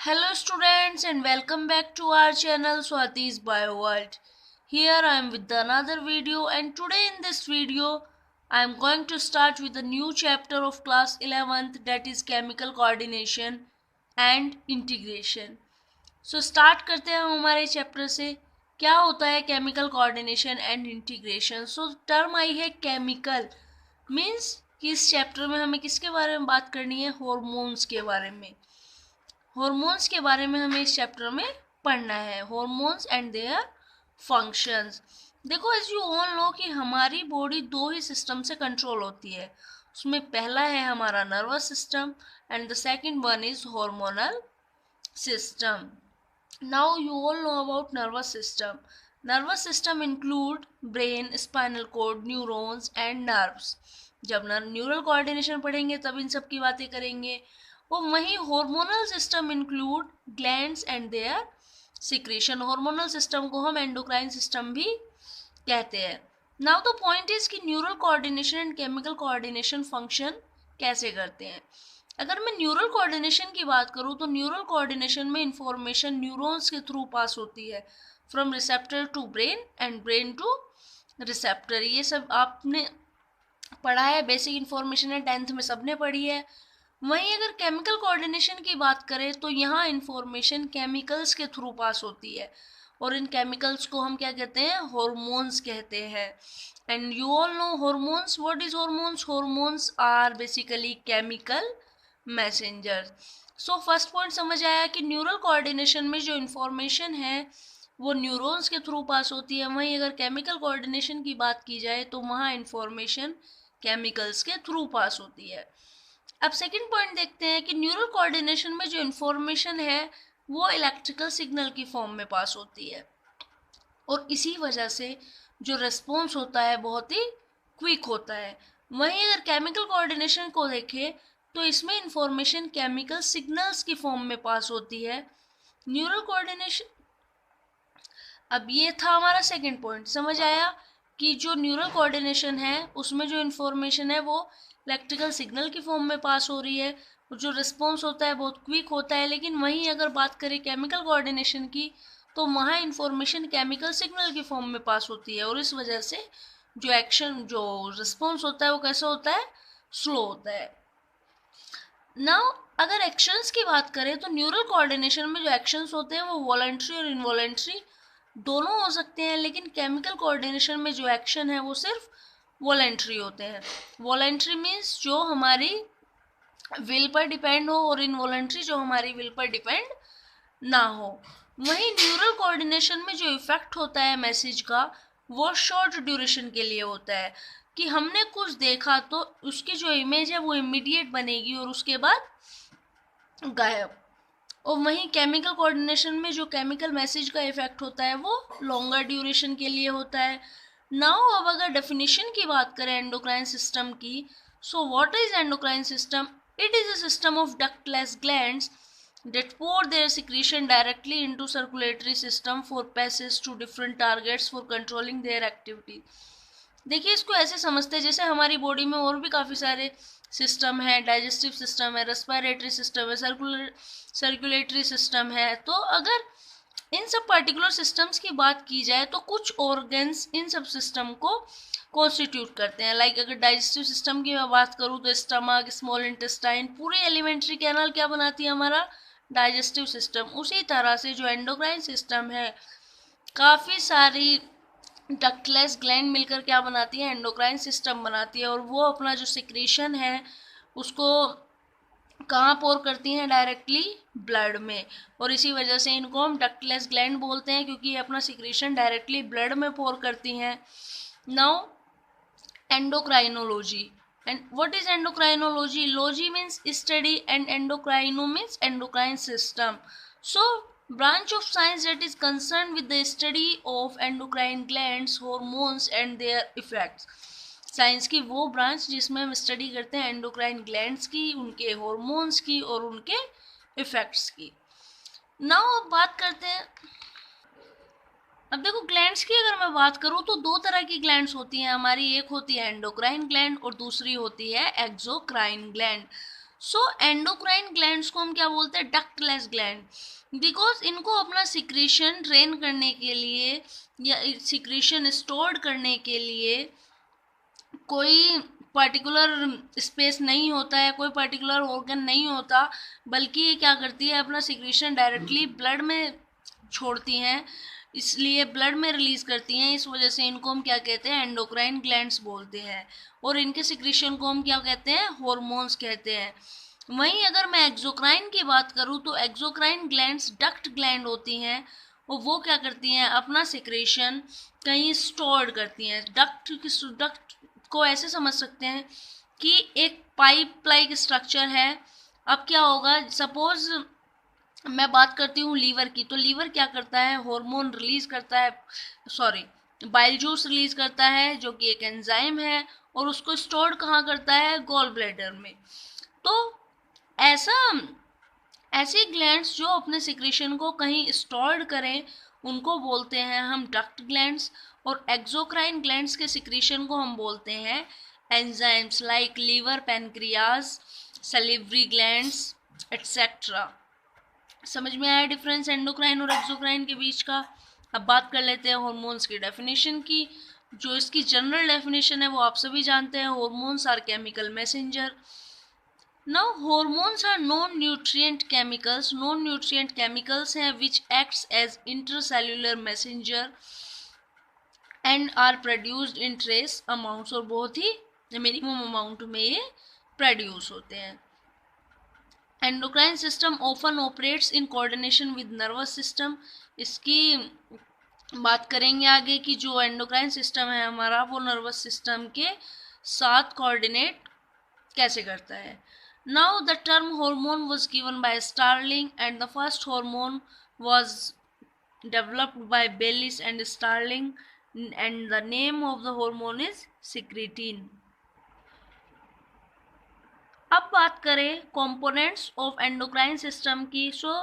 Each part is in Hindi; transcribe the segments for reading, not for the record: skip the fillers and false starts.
Hello students and welcome back to our channel Swati's Bio World. Here I am with another video, and today in this video I am going to start with a new chapter of class 11th, that is chemical coordination and integration. So start करते हैं हम हमारे चैप्टर से। क्या होता है chemical coordination and integration? So term आई है केमिकल, मीन्स कि इस चैप्टर में हमें किसके बारे में बात करनी है? हॉर्मोन्स के बारे में। हॉर्मोन्स के बारे में हमें इस चैप्टर में पढ़ना है, हॉर्मोन्स एंड देयर फंक्शंस। देखो, एज यू ऑल नो कि हमारी बॉडी दो ही सिस्टम से कंट्रोल होती है। उसमें पहला है हमारा nervous system and the second one is hormonal system. Now you all know about nervous system. Nervous system include brain, spinal cord, neurons and nerves. जब न्यूरल कोऑर्डिनेशन पढ़ेंगे तब इन सब की बातें करेंगे। और वहीं hormonal system include glands and their secretion. Hormonal system को हम एंडोक्राइन सिस्टम भी कहते हैं। नाउ द पॉइंट इज कि neural coordination and chemical coordination function कैसे करते हैं। अगर मैं न्यूरल कोऑर्डिनेशन की बात करूँ तो न्यूरल कोऑर्डिनेशन में इंफॉर्मेशन न्यूरॉन्स के थ्रू पास होती है, from receptor to brain and brain to receptor. ये सब आपने पढ़ा है, बेसिक इंफॉर्मेशन है, 10th में सबने पढ़ी है। वहीं अगर केमिकल कोऑर्डिनेशन की बात करें तो यहाँ इंफॉर्मेशन केमिकल्स के थ्रू पास होती है, और इन केमिकल्स को हम क्या कहते हैं? हॉर्मोन्स कहते हैं। And you all know hormones. What is hormones? Hormones are basically chemical messenger. So first point समझ आया कि न्यूरल कोऑर्डिनेशन में जो इंफॉर्मेशन है वो न्यूरॉन्स के थ्रू पास होती है। वहीं अगर केमिकल कोऑर्डिनेशन की बात की जाए तो वहाँ इंफॉर्मेशन केमिकल्स के थ्रू पास होती है। अब सेकंड पॉइंट देखते हैं कि न्यूरल कोऑर्डिनेशन में जो इंफॉर्मेशन है वो इलेक्ट्रिकल सिग्नल की फॉर्म में पास होती है, और इसी वजह से जो रिस्पॉन्स होता है बहुत ही क्विक होता है। वहीं अगर केमिकल कोऑर्डिनेशन को देखें तो इसमें इंफॉर्मेशन केमिकल सिग्नल्स की फॉर्म में पास होती है। न्यूरल कोऑर्डिनेशन, अब ये था हमारा सेकंड पॉइंट। समझ आया कि जो न्यूरल कोऑर्डिनेशन है उसमें जो इंफॉर्मेशन है वो इलेक्ट्रिकल सिग्नल की फॉर्म में पास हो रही है, और जो रिस्पॉन्स होता है बहुत क्विक होता है। लेकिन वहीं अगर बात करें केमिकल कोऑर्डिनेशन की तो वहाँ इंफॉर्मेशन केमिकल सिग्नल की फॉर्म में पास होती है, और इस वजह से जो एक्शन, जो रिस्पॉन्स होता है वो कैसा होता है? स्लो होता है। नाउ अगर एक्शंस की बात करें तो न्यूरल कोऑर्डिनेशन में जो एक्शंस होते हैं वो वॉलंटरी और इनवॉलंटरी दोनों हो सकते हैं, लेकिन केमिकल कोऑर्डिनेशन में जो एक्शन है वो सिर्फ वॉलंटरी होते हैं। वॉलंटरी मीन्स जो हमारी विल पर डिपेंड हो, और इनवॉलंटरी जो हमारी विल पर डिपेंड ना हो। वहीं न्यूरल कोऑर्डिनेशन में जो इफेक्ट होता है मैसेज का वो शॉर्ट ड्यूरेशन के लिए होता है, कि हमने कुछ देखा तो उसकी जो इमेज है वो इमीडिएट बनेगी और उसके बाद गायब। और वहीं केमिकल कोऑर्डिनेशन में जो केमिकल मैसेज का इफेक्ट होता है वो लॉन्गर ड्यूरेशन के लिए होता है। नाउ अब अगर डेफिनेशन की बात करें एंडोक्राइन सिस्टम की, so what is endocrine system? It is a system of ductless glands that pour their secretion directly into circulatory system for passage to different targets for controlling their activity। देखिए, इसको ऐसे समझते हैं जैसे हमारी बॉडी में और भी काफ़ी सारे सिस्टम है, डाइजेस्टिव सिस्टम है, रेस्पिरेटरी सिस्टम है, सर्कुलेटरी सिस्टम है। तो अगर इन सब पर्टिकुलर सिस्टम्स की बात की जाए तो कुछ ऑर्गन्स इन सब सिस्टम को कॉन्स्टिट्यूट करते हैं। लाइक अगर डाइजेस्टिव सिस्टम की मैं बात करूँ तो स्टमक, स्मॉल इंटेस्टाइन, पूरी एलिमेंट्री कैनल क्या बनाती है? हमारा डाइजेस्टिव सिस्टम। उसी तरह से जो एंडोक्राइन सिस्टम है, काफ़ी सारी डक्टलेस ग्लैंड मिलकर क्या बनाती है? एंडोक्राइन सिस्टम बनाती है, और वो अपना जो सिक्रीशन है उसको कहाँ पोर करती हैं? डायरेक्टली ब्लड में। और इसी वजह से इनको हम डक्टलेस ग्लैंड बोलते हैं, क्योंकि ये अपना सिक्रीशन डायरेक्टली ब्लड में पोर करती हैं। Now endocrinology. And what is endocrinology? Logy means study and endocrino means endocrine system. So branch of science that is concerned with the study of endocrine glands, hormones and their effects. Science की वो ब्रांच जिसमें हम स्टडी करते हैं एंडोक्राइन ग्लैंड्स की, उनके हॉर्मोन्स की और उनके इफेक्ट्स की। नाउ अब बात करते हैं, अब देखो ग्लैंड्स की अगर मैं बात करूँ तो दो तरह की ग्लैंड्स होती हैं हमारी। एक होती है एंडोक्राइन ग्लैंड और दूसरी होती है एक्सोक्राइन ग्लैंड। सो एंडोक्राइन ग्लैंड्स को हम क्या बोलते हैं, डक्टलेस ग्लैंड, बिकॉज इनको अपना सिक्रीशन ट्रेन करने के लिए या सिक्रीशन स्टोर करने के लिए कोई पर्टिकुलर स्पेस नहीं होता है, कोई पर्टिकुलर ऑर्गन नहीं होता, बल्कि ये क्या करती है, अपना सिक्रीशन डायरेक्टली ब्लड में छोड़ती हैं, इसलिए ब्लड में रिलीज करती हैं। इस वजह से इनको हम क्या कहते हैं, एंडोक्राइन ग्लैंड्स बोलते हैं। और इनके सिक्रीशन को हम क्या कहते हैं, हॉर्मोन्स कहते हैं। वहीं अगर मैं एक्सोक्राइन की बात करूँ तो एक्सोक्राइन ग्लैंड्स डक्ट ग्लैंड होती हैं, और वो क्या करती हैं, अपना सिक्रेशन कहीं स्टोर्ड करती हैं। डक्ट को ऐसे समझ सकते हैं कि एक पाइप लाइक स्ट्रक्चर है। अब क्या होगा, सपोज मैं बात करती हूँ लीवर की, तो लीवर क्या करता है, हार्मोन रिलीज करता है, सॉरी बाइल जूस रिलीज करता है, जो कि एक एंजाइम है, और उसको स्टोर कहाँ करता है, गॉल ब्लैडर में। तो ऐसा ऐसे ग्लैंड्स जो अपने सिक्रेशन को कहीं स्टोर्ड करें उनको बोलते हैं हम डक्ट ग्लैंड्स। और एक्सोक्राइन ग्लैंड्स के सिक्रेशन को हम बोलते हैं enzymes like liver, pancreas, salivary glands etcetera. समझ में आया डिफरेंस एंडोक्राइन और एक्सोक्राइन के बीच का। अब बात कर लेते हैं हॉर्मोन्स की डेफिनेशन की। जो इसकी जनरल डेफिनेशन है वो आप सभी जानते हैं, hormones are chemical messenger. Now hormones are non-nutrient chemicals. Non-nutrient chemicals हैं which acts as intercellular messenger and are produced in trace amounts, और बहुत ही मिनिमम अमाउंट में ये प्रोड्यूस होते हैं। Endocrine system often operates in coordination with nervous system. इसकी बात करेंगे आगे कि जो एंडोक्राइन सिस्टम है हमारा वो नर्वस सिस्टम के साथ कोऑर्डिनेट कैसे करता है। Now the term hormone was given by Starling, and the first hormone was developed by Baylis and Starling, and the name of the hormone is secretin. अब बात करें components of endocrine system की। So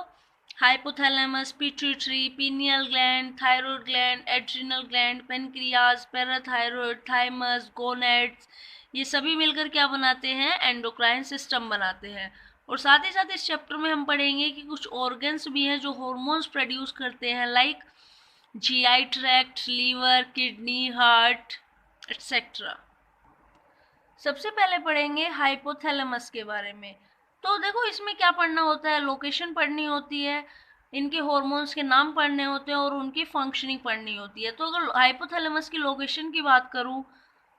hypothalamus, pituitary, pineal gland, thyroid gland, adrenal gland, pancreas, parathyroid, thymus, gonads, ये सभी मिलकर क्या बनाते हैं, एंडोक्राइन सिस्टम बनाते हैं। और साथ ही साथ इस चैप्टर में हम पढ़ेंगे कि कुछ ऑर्गन्स भी हैं जो हॉर्मोन्स प्रोड्यूस करते हैं, like GI tract, liver, kidney, heart etcetera. सबसे पहले पढ़ेंगे हाइपोथैलेमस के बारे में। तो देखो इसमें क्या पढ़ना होता है, लोकेशन पढ़नी होती है, इनके हॉर्मोन्स के नाम पढ़ने होते हैं और उनकी फंक्शनिंग पढ़नी होती है। तो अगर हाइपोथैलेमस की लोकेशन की बात करूँ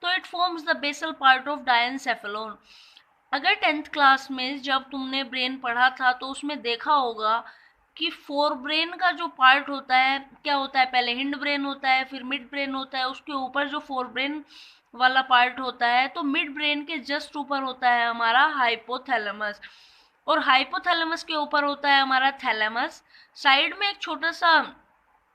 तो it forms the basal part of diencephalon. अगर 10th क्लास में जब तुमने ब्रेन पढ़ा था तो उसमें देखा होगा कि फोर ब्रेन का जो पार्ट होता है क्या होता है, पहले हिंड ब्रेन होता है, फिर मिड ब्रेन होता है, उसके ऊपर जो फोर ब्रेन वाला पार्ट होता है, तो मिड ब्रेन के जस्ट ऊपर होता है हमारा हाइपोथैलेमस, और हाइपोथैलेमस के ऊपर होता है हमारा थैलेमस। साइड में एक छोटा सा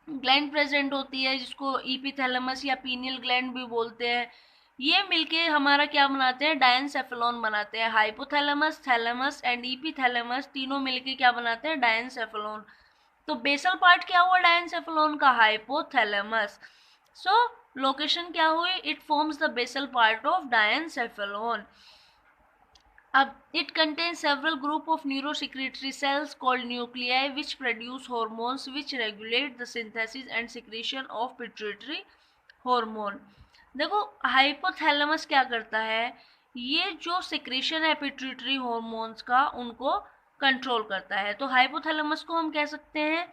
ग्लैंड प्रेजेंट होती है जिसको ईपीथैलेमस या पीनियल ग्लैंड भी बोलते हैं। ये मिलके हमारा क्या बनाते हैं, डायनसेफेलोन बनाते हैं। हाइपोथैलेमस, थैलेमस एंड ईपीथैलेमस तीनों मिलके क्या बनाते हैं, डायनसेफेलोन। तो बेसल पार्ट क्या हुआ डायनसेफेलोन का, हाइपोथैलेमस। सो लोकेशन क्या हुई, it forms the basal part of diencephalon. अब it contains several group of neurosecretory cells called nuclei which produce hormones which regulate the synthesis and secretion of pituitary hormone। देखो हाइपोथैलेमस क्या करता है, ये जो सिक्रेशन है पिट्यूटरी हॉर्मोन्स का उनको कंट्रोल करता है। तो हाइपोथैलेमस को हम कह सकते हैं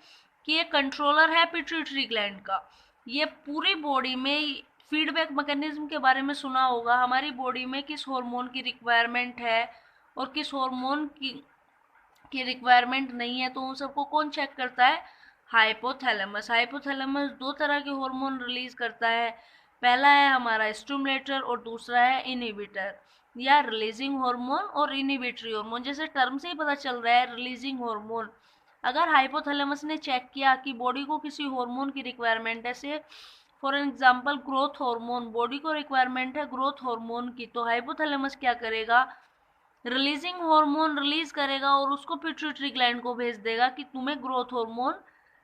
कि ये कंट्रोलर है पिट्यूटरी ग्लैंड का। ये पूरी बॉडी में फीडबैक मैकेनिज्म के बारे में सुना होगा, हमारी बॉडी में किस हार्मोन की रिक्वायरमेंट है और किस हार्मोन की रिक्वायरमेंट नहीं है, तो उन सबको कौन चेक करता है, हाइपोथैलेमस। हाइपोथैलेमस दो तरह के हार्मोन रिलीज करता है, पहला है हमारा स्टिमुलेटर और दूसरा है इनहिबिटर या रिलीजिंग हार्मोन और इनहिबिटरी हार्मोन। जैसे टर्म से ही पता चल रहा है रिलीजिंग हार्मोन। अगर हाइपोथैलेमस ने चेक किया कि बॉडी को किसी हार्मोन की रिक्वायरमेंट है, से for example growth hormone, body को रिक्वायरमेंट है ग्रोथ हार्मोन की, तो हाइपोथैलेमस क्या करेगा, रिलीजिंग हार्मोन रिलीज करेगा और उसको पिट्यूटरी ग्लैंड को भेज देगा कि तुम्हें ग्रोथ हार्मोन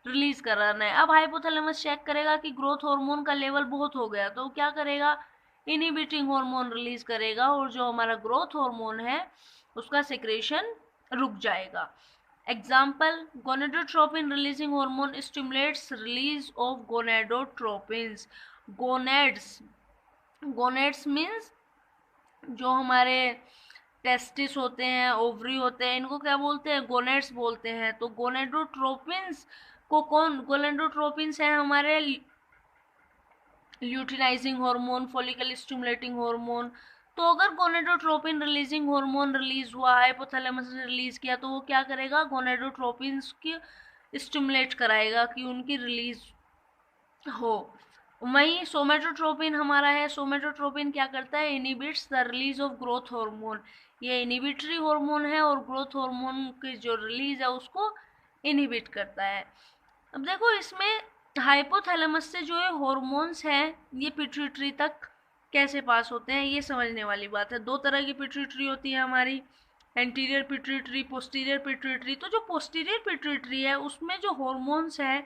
रिलीज कराना है। अब हाइपोथैलेमस चेक करेगा कि ग्रोथ हार्मोन का लेवल बहुत हो गया, तो क्या करेगा, इनहिबिटिंग हार्मोन रिलीज करेगा, और जो हमारा ग्रोथ हार्मोन है उसका सेक्रेशन रुक जाएगा। Example, gonadotropin releasing hormone stimulates release of gonadotropins. Gonads means जो हमारे टेस्टिस होते हैं, ओवरी होते हैं, इनको क्या बोलते हैं? गोनेड्स बोलते हैं। तो गोनेडोट्रोपिन्स को गोनेडोट्रोपिन्स हैं हमारे luteinizing hormone, follicle stimulating hormone. तो अगर गोनेडोट्रोपिन रिलीजिंग हार्मोन रिलीज हुआ, हाइपोथैलेमस ने रिलीज किया, तो वो क्या करेगा? गोनेडोट्रोपिन्स की स्टिमुलेट कराएगा कि उनकी रिलीज हो। वहीं सोमेटोट्रोपिन हमारा है। सोमेटोट्रोपिन क्या करता है? Inhibits the release of growth hormone. ये इनिबिटरी हार्मोन है और ग्रोथ हार्मोन की जो रिलीज है उसको इनिबिट करता है। अब देखो इसमें हाइपोथैलेमस से जो ये हॉर्मोन्स हैं ये पिट्यूटरी तक कैसे पास होते हैं, ये समझने वाली बात है। दो तरह की पिट्यूटरी होती है हमारी, एंटीरियर पिट्यूटरी, पोस्टीरियर पिट्यूटरी। तो जो पोस्टीरियर पिट्यूटरी है उसमें जो हॉर्मोन्स हैं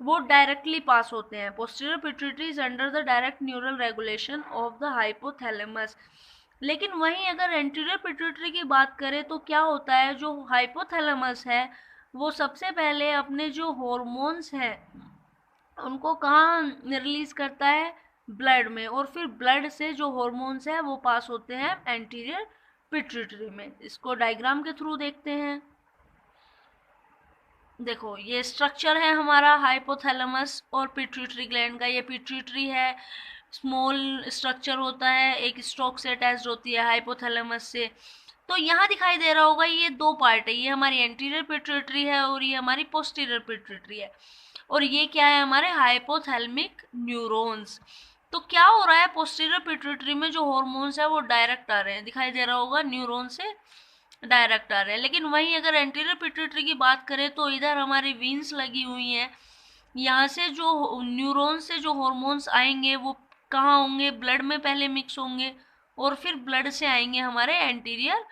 वो डायरेक्टली पास होते हैं। Posterior pituitary is under the direct neural regulation of the hypothalamus. लेकिन वहीं अगर एंटीरियर पिट्यूटरी की बात करें तो क्या होता है? जो हाइपोथैलेमस है वो सबसे पहले अपने जो हॉर्मोन्स हैं उनको कहाँ रिलीज करता है? ब्लड में। और फिर ब्लड से जो हॉर्मोन्स हैं वो पास होते हैं एंटीरियर पिट्यूटरी में। इसको डायग्राम के थ्रू देखते हैं। देखो ये स्ट्रक्चर है हमारा हाइपोथैलेमस और पिट्यूटरी ग्लैंड का। ये पिट्यूटरी है, स्मॉल स्ट्रक्चर होता है, एक स्टॉक से अटैच्ड होती है हाइपोथैलेमस से। तो यहाँ दिखाई दे रहा होगा ये दो पार्ट है, ये हमारी एंटीरियर पिट्यूटरी है और ये हमारी पोस्टीरियर पिट्यूटरी है। और ये क्या है? हमारे हाइपोथैलेमिक न्यूरॉन्स। तो क्या हो रहा है? पोस्टीरियर पिट्यूटरी में जो हॉर्मोन्स है वो डायरेक्ट आ रहे हैं, दिखाई दे रहा होगा, न्यूरॉन से डायरेक्ट आ रहे हैं। लेकिन वहीं अगर एंटीरियर पिट्यूटरी की बात करें तो इधर हमारी वीन्स लगी हुई हैं। यहाँ से जो न्यूरॉन से जो हॉर्मोन्स आएंगे वो कहाँ होंगे? ब्लड में पहले मिक्स होंगे और फिर ब्लड से आएंगे हमारे एंटीरियर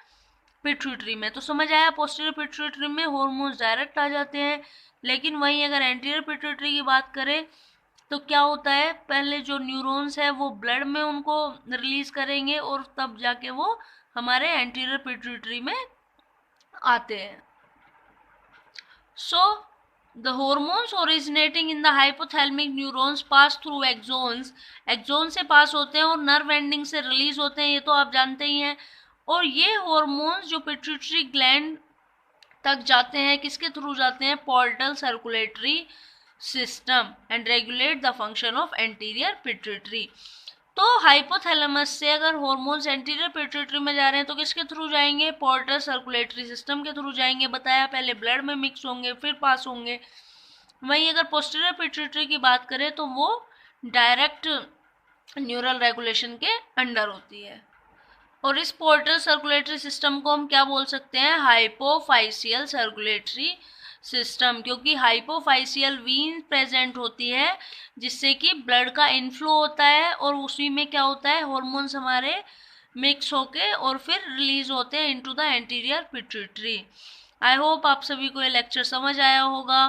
पिट्यूटरी में। तो समझ आया, पोस्टीरियर पिट्यूटरी में हॉर्मोन्स डायरेक्ट आ जाते हैं। लेकिन वहीं अगर एंटीरियर पिट्यूटरी की बात करें तो क्या होता है? पहले जो न्यूरॉन्स है वो ब्लड में उनको रिलीज करेंगे और तब जाके वो हमारे एंटीरियर पिट्यूटरी में आते हैं। So the hormones originating in the hypothalamic neurons pass through axons. Axon से पास होते हैं और नर्व एंडिंग से रिलीज होते हैं, ये तो आप जानते ही हैं। और ये हॉर्मोन्स जो पिट्यूटरी ग्लैंड तक जाते हैं, किसके थ्रू जाते हैं? Portal circulatory system and regulate the function of anterior pituitary. तो हाइपोथैलेमस से अगर हॉर्मोन्स एंटीरियर पिट्यूटरी में जा रहे हैं तो किसके थ्रू जाएंगे? पोर्टल सर्कुलेटरी सिस्टम के थ्रू जाएंगे। बताया, पहले ब्लड में मिक्स होंगे फिर पास होंगे। वहीं अगर पोस्टीरियर पिट्यूटरी की बात करें तो वो डायरेक्ट न्यूरल रेगुलेशन के अंडर होती है। और इस पोर्टल सर्कुलेटरी सिस्टम को हम क्या बोल सकते हैं? हाइपोफाइसियल सर्कुलेटरी सिस्टम, क्योंकि हाइपोफाइसियल वीन प्रेजेंट होती है जिससे कि ब्लड का इनफ्लो होता है और उसी में क्या होता है? हॉर्मोन्स हमारे मिक्स होके और फिर रिलीज होते हैं into the anterior pituitary. I hope आप सभी को ये लेक्चर समझ आया होगा।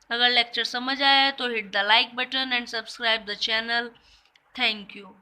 अगर लेक्चर समझ आया है तो hit the like button and subscribe the channel. Thank you.